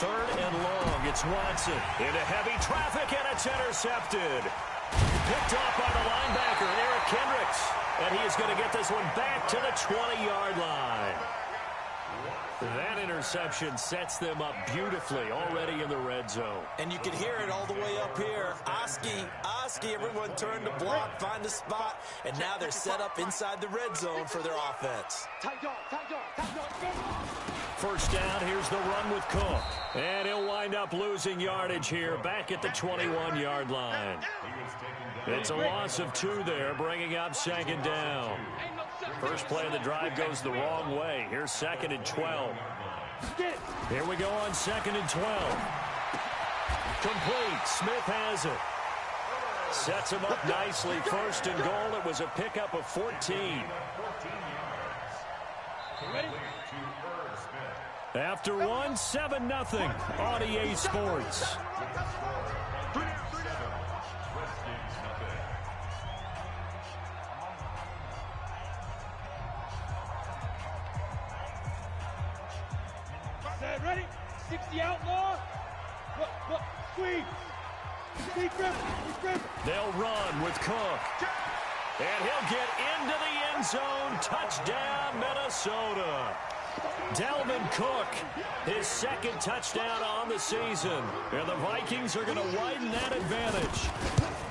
Third and long. It's Watson into heavy traffic, and it's intercepted. Picked off by the linebacker, Eric Kendricks. And he is going to get this one back to the 20-yard line. That interception sets them up beautifully already in the red zone. And you can hear it all the way up here. Oski, everyone turned to block, find a spot, and now they're set up inside the red zone for their offense. First down, here's the run with Cook. And he'll wind up losing yardage here back at the 21-yard line. It's a loss of 2 there, bringing up second down. First play of the drive goes the wrong way. Here's 2nd and 12. Here we go on 2nd and 12. Complete. Smith has it. Sets him up nicely. First and goal. It was a pickup of 14. After one, 7-0 on EA Sports. Ready? 60 outlaw. Squeeze. They'll run with Cook. And he'll get into the end zone. Touchdown, Minnesota. Dalvin Cook, his 2nd touchdown on the season. And the Vikings are going to widen that advantage.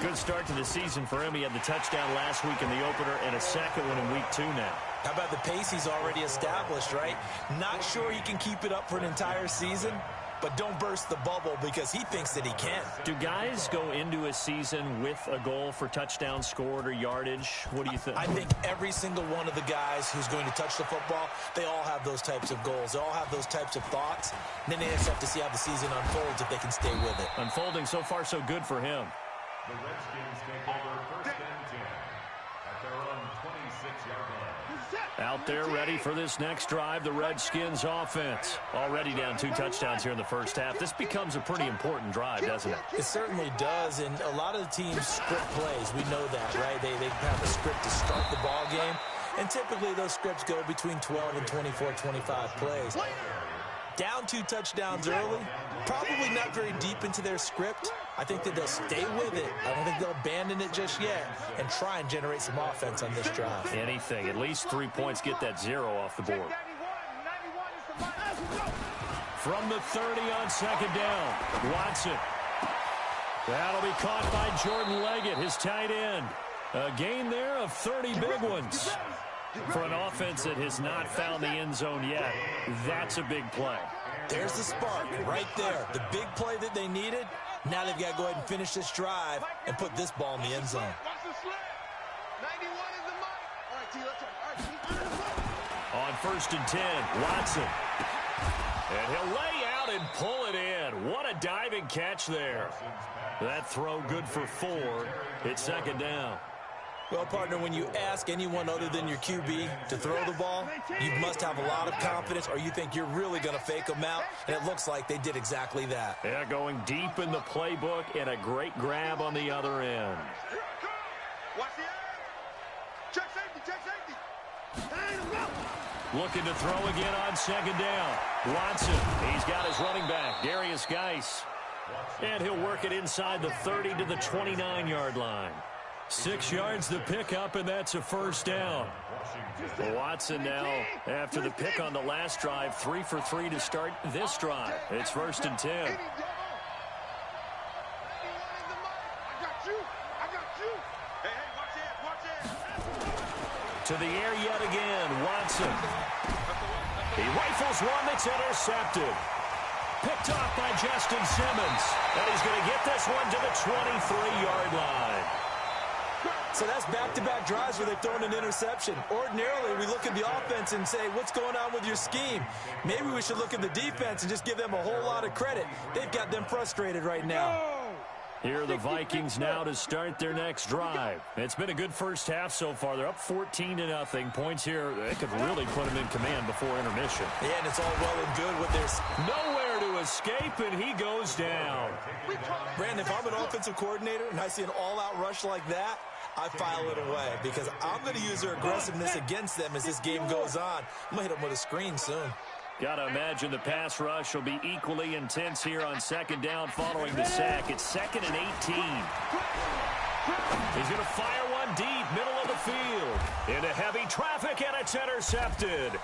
Good start to the season for him. He had the touchdown last week in the opener and a 2nd one in week 2 now. How about the pace he's already established, right? Not sure he can keep it up for an entire season, but don't burst the bubble because he thinks that he can. Do guys go into a season with a goal for touchdown scored or yardage? What do you think? I think every single one of the guys who's going to touch the football, they all have those types of goals. They all have those types of thoughts. And then they just have to see how the season unfolds if they can stay with it. Unfolding so far so good for him. The Redskins take over 1st and 10 at their own 26-yard line. Out there ready for this next drive, the Redskins offense. Already down 2 touchdowns here in the first half. This becomes a pretty important drive, doesn't it? It certainly does, and a lot of the teams script plays. We know that, right? They have a script to start the ball game, and typically those scripts go between 12 and 24, 25 plays. Down 2 touchdowns early, probably not very deep into their script. I think that they'll stay with it. I don't think they'll abandon it just yet and try and generate some offense on this drive. Anything. At least 3 points, get that 0 off the board. From the 30 on 2nd down, Watson. That'll be caught by Jordan Leggett, his tight end. A gain there of 30 big ones. For an offense that has not found the end zone yet, that's a big play. There's the spark right there. The big play that they needed. Now they've got to go ahead and finish this drive and put this ball in the end zone. On 1st and 10, Watson. And he'll lay out and pull it in. What a diving catch there. That throw good for 4. It's 2nd down. Well, partner, when you ask anyone other than your QB to throw the ball, you must have a lot of confidence or you think you're really going to fake them out, and it looks like they did exactly that. Yeah, going deep in the playbook and a great grab on the other end. Looking to throw again on 2nd down. Watson, he's got his running back, Darius Geis. And he'll work it inside the 30 to the 29-yard line. 6 yards the pickup, and that's a 1st down. Watson now, after the pick on the last drive, 3 for 3 to start this drive. It's 1st and 10. To the air yet again, Watson. He rifles one that's intercepted. Picked off by Justin Simmons. And he's going to get this one to the 23-yard line. So that's back-to-back drives where they've thrown an interception. Ordinarily, we look at the offense and say, what's going on with your scheme? Maybe we should look at the defense and just give them a whole lot of credit. They've got them frustrated right now. Here are the Vikings now to start their next drive. It's been a good first half so far. They're up 14-0. Points here, they could really put them in command before intermission. Yeah, and it's all well and good with their... Nowhere to escape, and he goes down. Brandon, if I'm an offensive coordinator and I see an all-out rush like that, I file it away because I'm going to use their aggressiveness against them as this game goes on. I'm going to hit them with a screen soon. Got to imagine the pass rush will be equally intense here on second down following the sack. It's 2nd and 18. He's going to fire one deep, middle of the field. Into heavy traffic, and it's intercepted.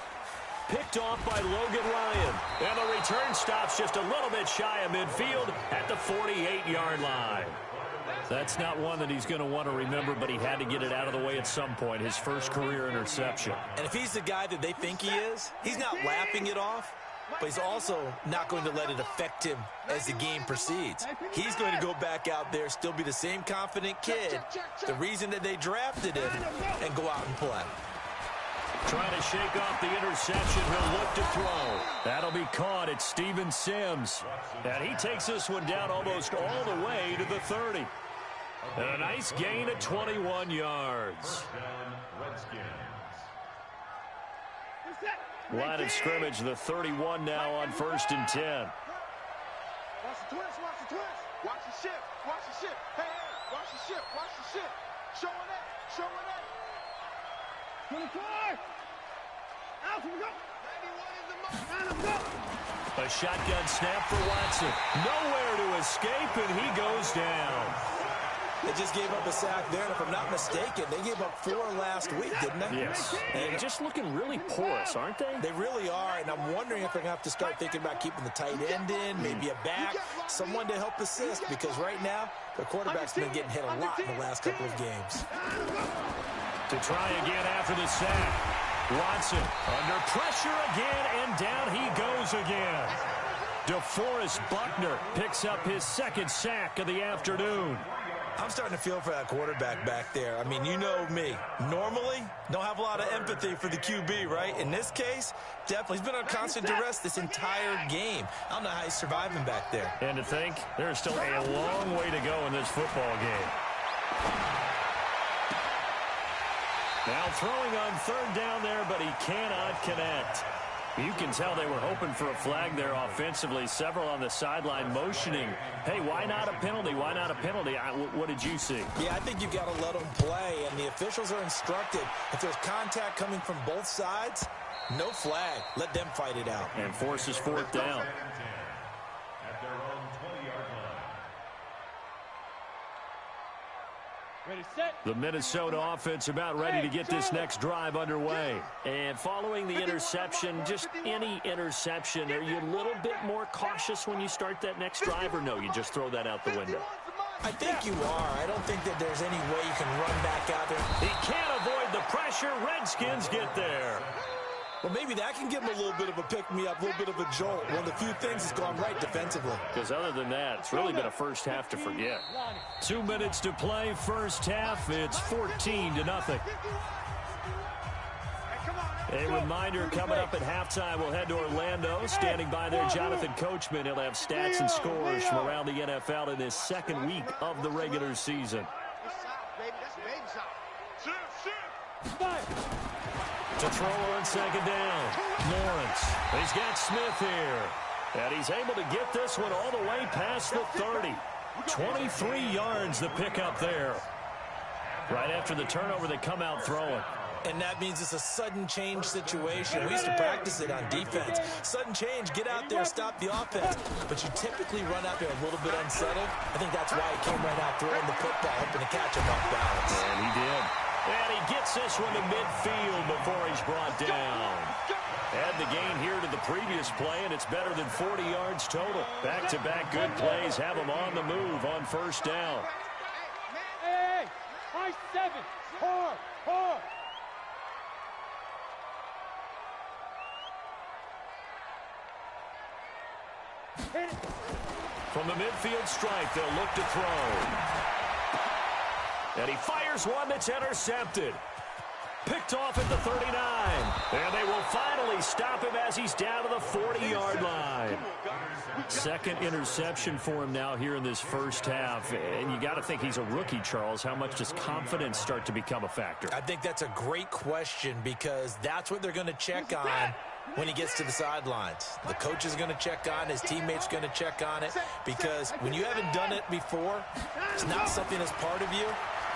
Picked off by Logan Ryan. And the return stops just a little bit shy of midfield at the 48-yard line. That's not one that he's going to want to remember, but he had to get it out of the way at some point, his first career interception. And if he's the guy that they think he is, he's not laughing it off, but he's also not going to let it affect him as the game proceeds. He's going to go back out there, still be the same confident kid, the reason that they drafted him, and go out and play. Trying to shake off the interception. He'll look to throw. That'll be caught. It's Steven Sims. And he takes this one down almost all the way to the 30. And a nice gain of 21 yards. Line of scrimmage, the 31 now on 1st and 10. Watch the twist, watch the twist. Watch the shift, watch the shift. Hey, watch the shift, watch the shift. Showing that, showing that. 24. Out we go. 91 is the mark. A shotgun snap for Watson. Nowhere to escape, and he goes down. They just gave up a sack there, and if I'm not mistaken, they gave up 4 last week, didn't they? Yes. And just looking really porous, aren't they? They really are, and I'm wondering if they're going to have to start thinking about keeping the tight end in, maybe a back, someone to help assist, because right now, their quarterback's been getting hit a lot in the last couple of games. To try again after the sack. Watson under pressure again, and down he goes again. DeForest Buckner picks up his 2nd sack of the afternoon. I'm starting to feel for that quarterback back there. I mean, you know me. Normally, don't have a lot of empathy for the QB, right? In this case, definitely. He's been on constant duress this entire game. I don't know how he's surviving back there. And to think, there's still a long way to go in this football game. Now throwing on 3rd down there, but he cannot connect. You can tell they were hoping for a flag there offensively. Several on the sideline motioning, hey, why not a penalty? Why not a penalty? What did you see? Yeah, I think you've got to let them play, and the officials are instructed. If there's contact coming from both sides, no flag. Let them fight it out. And forces 4th down. At their own 20-yard line. Ready, set. The Minnesota offense about ready to get this next drive underway. And following the interception, just any interception, are you a little bit more cautious when you start that next drive, or no, you just throw that out the window? I think you are. I don't think that there's any way you can run back out there. He can't avoid the pressure. Redskins get there. Well, maybe that can give him a little bit of a pick-me-up, a little bit of a jolt. One of the few things that's gone right defensively. Because other than that, it's really been a first half to forget. 2 minutes to play, first half. It's 14-0. A reminder, coming up at halftime, we'll head to Orlando. Standing by there, Jonathan Coachman. He'll have stats and scores from around the NFL in his 2nd week of the regular season. To throw on 2nd down, Lawrence. He's got Smith here. And he's able to get this one all the way past the 30. 23 yards the pickup there. Right after the turnover, they come out throwing. And that means it's a sudden change situation. We used to practice it on defense. Sudden change, get out there, stop the offense. But you typically run out there a little bit unsettled. I think that's why he came right out throwing the football, hoping to catch him off balance. And he did. And he gets this one to midfield before he's brought down. Add the gain here to the previous play, and it's better than 40 yards total. Back-to-back good plays have him on the move on 1st down. Hey, high 7. Hard, hard. From the midfield stripe, they'll look to throw. And he fires one that's intercepted. Picked off at the 39. And they will finally stop him as he's down to the 40-yard line. 2nd interception for him now here in this first half. And you got to think he's a rookie, Charles. How much does confidence start to become a factor? I think that's a great question because that's what they're going to check on when he gets to the sidelines. The coach is going to check on, his teammates going to check on it, because when you haven't done it before, it's not something that's part of you.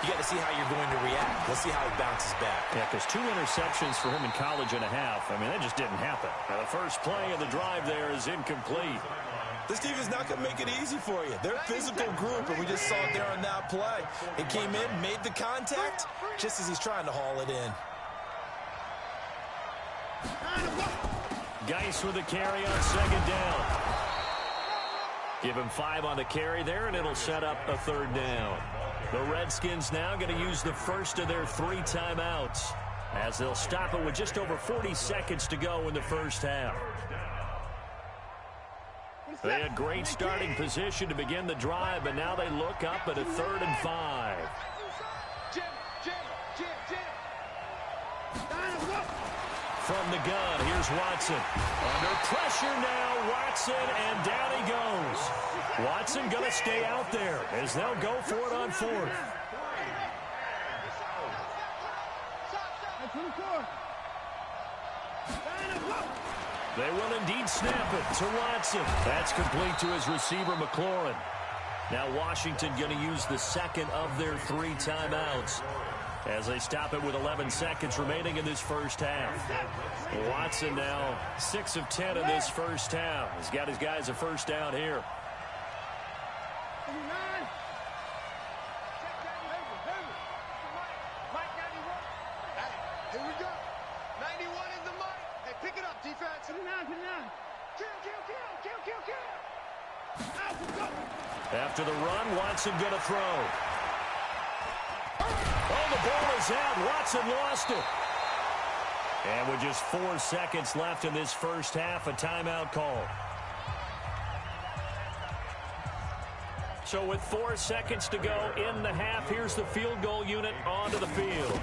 you got to see how you're going to react. Let's see how he bounces back. Yeah, because 2 interceptions for him in college and a half. I mean, that just didn't happen. Now, the first play of the drive there is incomplete. This team is not going to make it easy for you. They're a physical group, and we just saw it there on that play. It came in, made the contact, just as he's trying to haul it in. Geis with the carry on second down. Give him 5 on the carry there, and it'll set up a third down. The Redskins now going to use the first of their 3 timeouts as they'll stop it with just over 40 seconds to go in the first half. They had great starting position to begin the drive, but now they look up at a 3rd and 5. From the gun, here's Watson. Under pressure now, Watson, and down he goes. Watson going to stay out there as they'll go for it on 4th. They will indeed snap it to Watson. That's complete to his receiver, McLaurin. Now Washington going to use the second of their 3 timeouts as they stop it with 11 seconds remaining in this first half. Watson now 6 of 10 in this first half. He's got his guys a first down here. Here we go. 91 is the mic. Hey, pick it up, defense. Put it down. Kill. After the run, Watson going to throw. Oh, the ball is out. Watson lost it. And with just 4 seconds left in this first half, a timeout call. So with 4 seconds to go in the half, here's the field goal unit onto the field.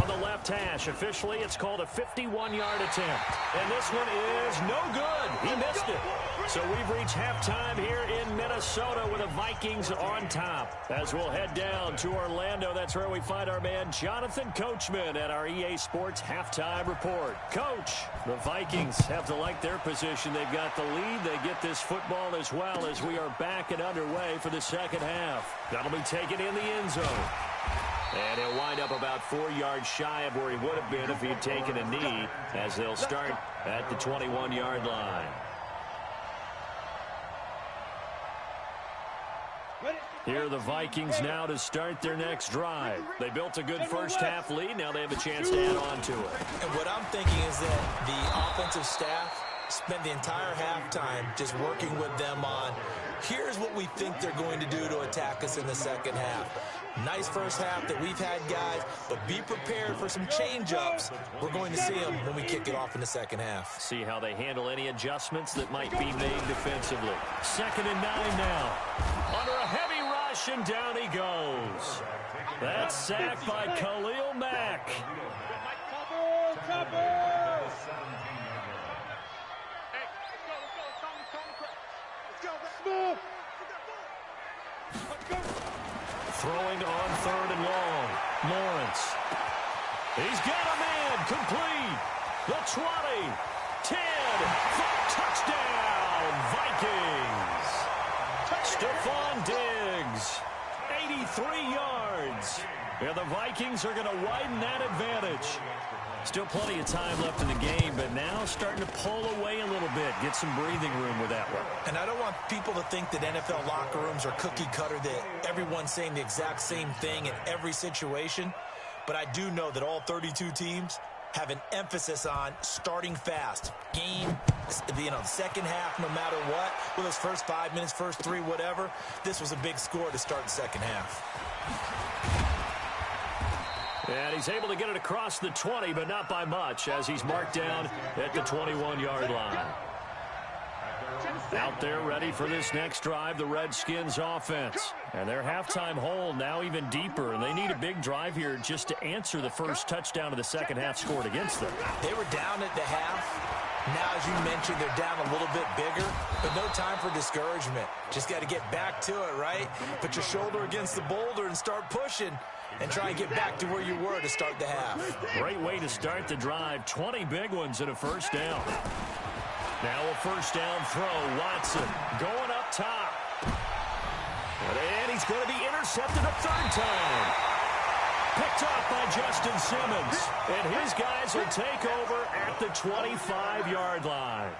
On the left hash, officially it's called a 51-yard attempt. And this one is no good. He missed it. So we've reached halftime here in Minnesota with the Vikings on top. As we'll head down to Orlando, that's where we find our man Jonathan Coachman at our EA Sports Halftime Report. Coach, the Vikings have to like their position. They've got the lead. They get this football as well as we are back and underway for the second half. That'll be taken in the end zone. And he'll wind up about 4 yards shy of where he would have been if he had taken a knee, as they'll start at the 21-yard line. Here are the Vikings now to start their next drive. They built a good first half lead. Now they have a chance to add on to it. And what I'm thinking is that the offensive staff spent the entire halftime just working with them on, here's what we think they're going to do to attack us in the second half. Nice first half that we've had, guys, but be prepared for some change-ups. We're going to see them when we kick it off in the second half. See how they handle any adjustments that might be made defensively. 2nd and 9 now. Under a heavy rush, and down he goes. That's sacked by Khalil Mack. Throwing on 3rd and long. Lawrence. He's got a man. Complete. The 20. 10. Touchdown. Vikings. Stephon Diggs. 83 yards. And the Vikings are going to widen that advantage. Still plenty of time left in the game, but now starting to pull away a little bit. Get some breathing room with that one. And I don't want people to think that NFL locker rooms are cookie cutter, that everyone's saying the exact same thing in every situation. But I do know that all 32 teams have an emphasis on starting fast. Game, the second half, no matter what, with those first 5 minutes, first 3, whatever, this was a big score to start the second half. And he's able to get it across the 20, but not by much, as he's marked down at the 21-yard line. Out there ready for this next drive, the Redskins offense. And their halftime hole now even deeper, and they need a big drive here just to answer the first touchdown of the second half scored against them. They were down at the half. Now, as you mentioned, they're down a little bit bigger, but no time for discouragement. Just got to get back to it, right? Put your shoulder against the boulder and start pushing and try and get back to where you were to start the half. Great way to start the drive. 20 big ones and a first down. Now a first down throw. Watson going up top. And he's going to be intercepted a 3rd time. Picked off by Justin Simmons. And his guys will take over at the 25-yard line.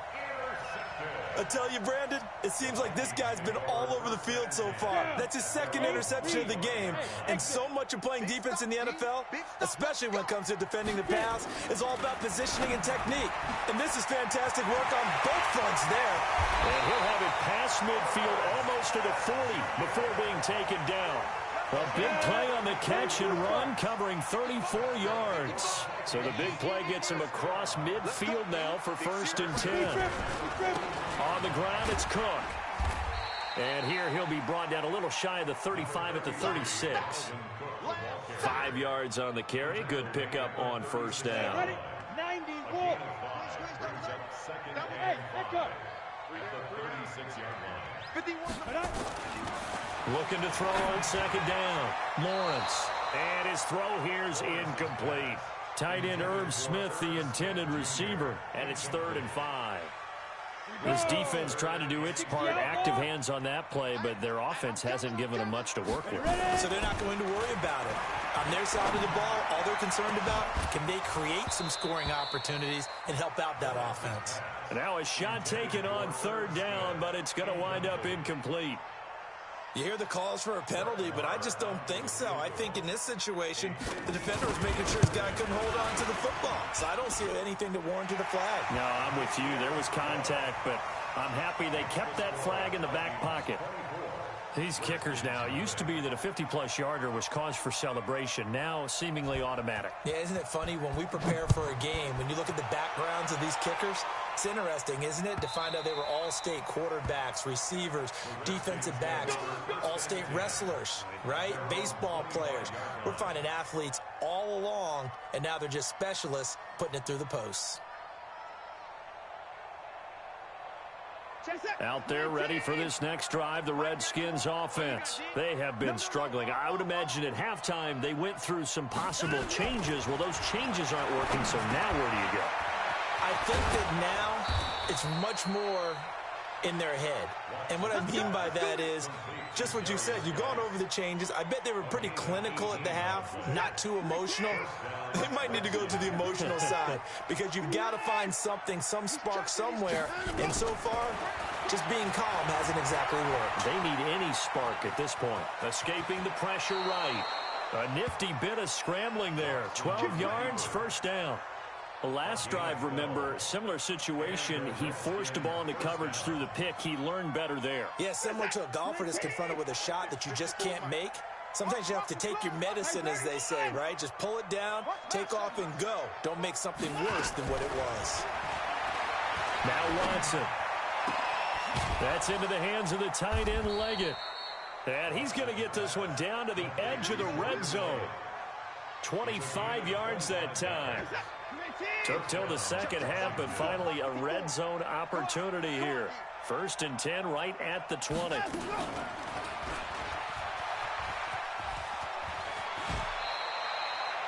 I tell you, Brandon, it seems like this guy's been all over the field so far. That's his second interception of the game. And so much of playing defense in the NFL, especially when it comes to defending the pass, is all about positioning and technique. And this is fantastic work on both fronts there. And he'll have it past midfield almost to the 40 before being taken down. A big play on the catch and run, covering 34 yards. So the big play gets him across midfield now for 1st and 10. On the ground, it's Cook. And here he'll be brought down a little shy of the 35 at the 36. 5 yards on the carry. Good pickup on 1st down. 90, Looking to throw on 2nd down. Lawrence. And his throw here's incomplete. Tight end Irv Smith, the intended receiver. And it's 3rd and 5. This defense trying to do its part. Active hands on that play, but their offense hasn't given them much to work with. So they're not going to worry about it. On their side of the ball, all they're concerned about, can they create some scoring opportunities and help out that offense? Now a shot taken on 3rd down, but it's going to wind up incomplete. You hear the calls for a penalty, but I just don't think so. I think in this situation, the defender was making sure his guy couldn't hold on to the football. So I don't see anything to warrant the flag. No, I'm with you. There was contact, but I'm happy they kept that flag in the back pocket. These kickers now, it used to be that a 50-plus yarder was cause for celebration. Now, seemingly automatic. Yeah, isn't it funny when we prepare for a game, when you look at the backgrounds of these kickers, it's interesting, isn't it, to find out they were all-state quarterbacks, receivers, defensive backs, all-state wrestlers, right? Baseball players. We're finding athletes all along, and now they're just specialists putting it through the posts. Out there ready for this next drive, the Redskins offense. They have been struggling. I would imagine at halftime they went through some possible changes. Well, those changes aren't working, so now where do you go? I think that now it's much more in their head. And what I mean by that is just what you said. You've gone over the changes. I bet they were pretty clinical at the half, not too emotional. They might need to go to the emotional side because you've got to find something, some spark somewhere. And so far, just being calm hasn't exactly worked. They need any spark at this point. Escaping the pressure right. A nifty bit of scrambling there. 12 yards, 1st down. The last drive, remember, similar situation. He forced the ball into coverage through the pick. He learned better there. Yeah, similar to a golfer that's confronted with a shot that you just can't make. Sometimes you have to take your medicine, as they say, right? Just pull it down, take off, and go. Don't make something worse than what it was. Now Watson. That's into the hands of the tight end, Leggett. And he's going to get this one down to the edge of the red zone. 25 yards that time. Took till the second half, but finally a red zone opportunity here. 1st and 10 right at the 20.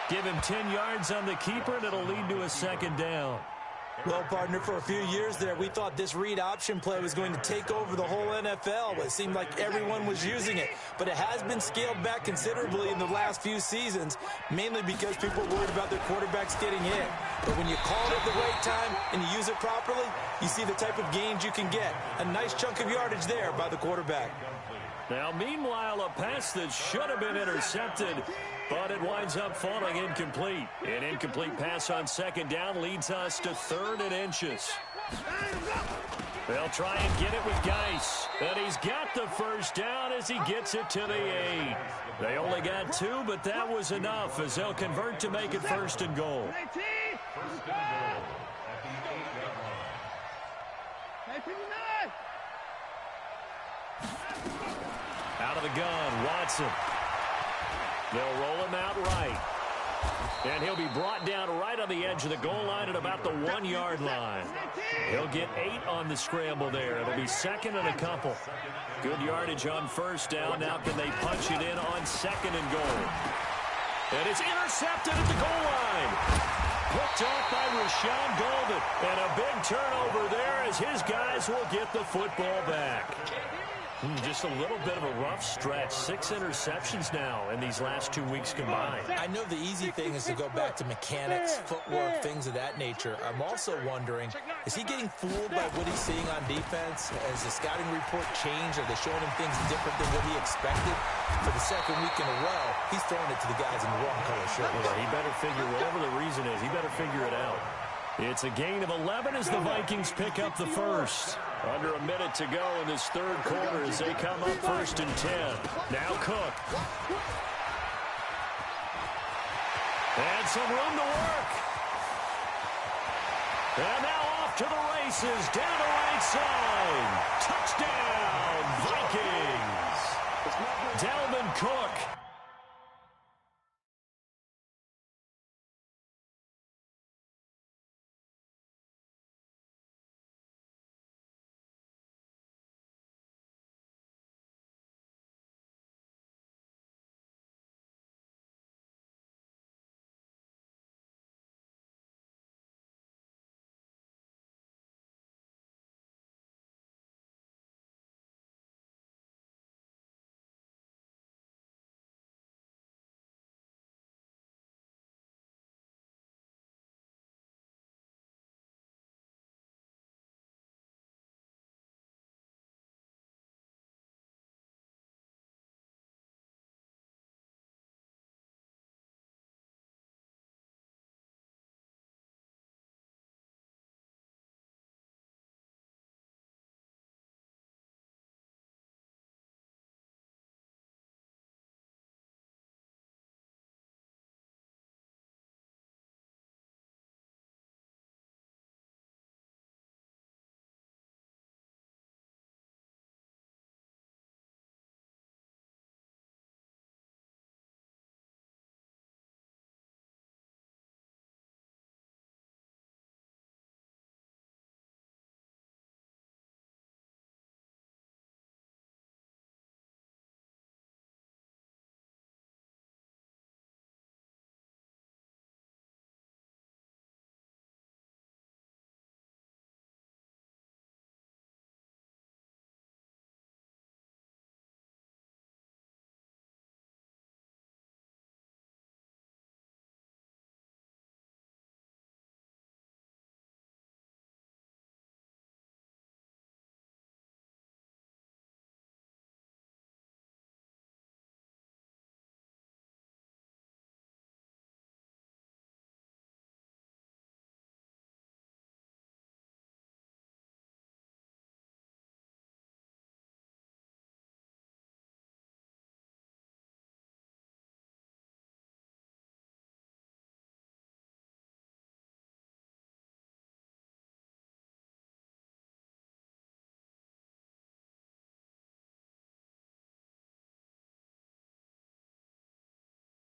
Give him 10 yards on the keeper, and it'll lead to a 2nd down. Well, partner, for a few years there, we thought this read option play was going to take over the whole NFL. It seemed like everyone was using it. But it has been scaled back considerably in the last few seasons, mainly because people are worried about their quarterbacks getting hit. But when you call it at the right time and you use it properly, you see the type of gains you can get. A nice chunk of yardage there by the quarterback. Now, meanwhile, a pass that should have been intercepted, but it winds up falling incomplete. An incomplete pass on 2nd down leads us to 3rd and inches. They'll try and get it with Geis. And he's got the 1st down as he gets it to the 8. They only got 2, but that was enough as they'll convert to make it 1st and goal. Out of the gun, Watson. They'll roll him out right. And he'll be brought down right on the edge of the goal line at about the 1-yard line. He'll get 8 on the scramble there. It'll be 2nd and a couple. Good yardage on 1st down. Now can they punch it in on 2nd and goal? And it's intercepted at the goal line. Picked off by Rashawn Golden. And a big turnover there as his guys will get the football back. Just a little bit of a rough stretch. 6 interceptions now in these last 2 weeks combined. I know the easy thing is to go back to mechanics, footwork, things of that nature. I'm also wondering, is he getting fooled by what he's seeing on defense? Has the scouting report changed? Are they showing him things different than what he expected? For the second week in a row, he's throwing it to the guys in the wrong color shirt. Yeah, he better figure, whatever the reason is, he better figure it out. It's a gain of 11 as the Vikings pick up the first. Under a minute to go in this third quarter as they come up 1st and 10. Now Cook. And some room to work. And now off to the races, down the right side. Touchdown!